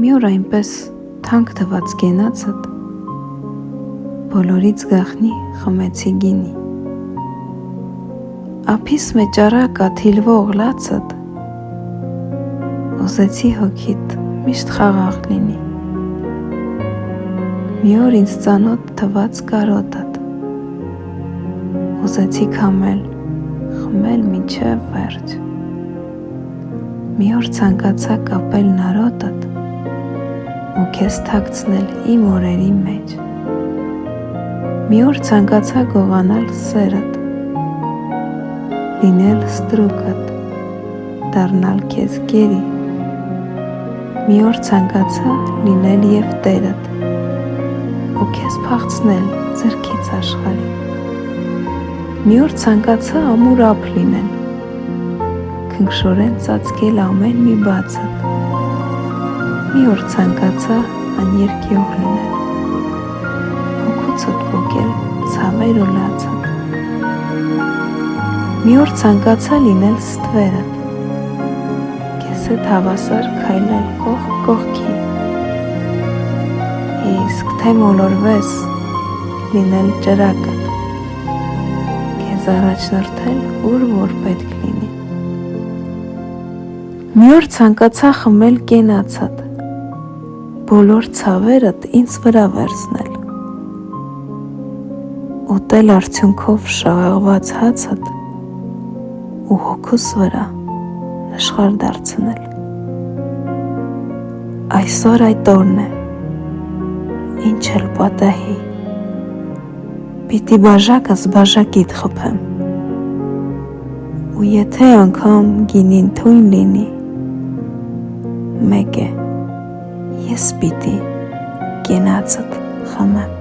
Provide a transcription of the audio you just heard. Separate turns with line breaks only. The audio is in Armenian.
Մի օր այնպես թանկ թված գենացդ, բոլորից գախնի խմեցի գինի, ափիս մեջ առակա թիլվող լացդ, ուզեցի հոգիտ միշտ խաղաղ լինի, մի օր ինձ ծանոթ թված կարոտդ, ուզեցի քամել, խմել մինչև վերջ, մի օր ցանկացա կապել նարոտդ, ու քեզ թաքցնել իմ օրերի մեջ, մի օր ցանկացա գողանալ սերդ, լինել ստրուկդ, դառնալ քեզ գերի, մի օր ցանկացա լինել և տերդ, ու քեզ փախցնել ձեռքից աշխարհի, մի օր ցանկացա ամուր ափ լինել, քնքշորեն ծածկել ամեն մի բացդ, մի օր ցանկացա աներկյուղ լինել, հոգուցդ պոկել ցավեր ու լացդ, մի օր ցանկացա լինել ստվերդ, քեզ հետ հավասար քայլել կողք կողքի, իսկ թե մոլորվես լինել ճրակդ, քեզ առաջնորդել ուր որ պետք լինի, մի օր ցանկացա խմել կենացդ, բոլոր ցավերդ ինձ վրա վերցնել, ուտել արդյունքով շաղաղված հացդ ու հոգուս վրա նշխար դարձնել, այսօր այդ օրն է, ինչ էլ պատահի, պիտի բաժակս բաժակիդ խփեմ, ու եթե անգամ գինին թույն լինի, մեկ է, ես պիտի կենացդ խմեմ,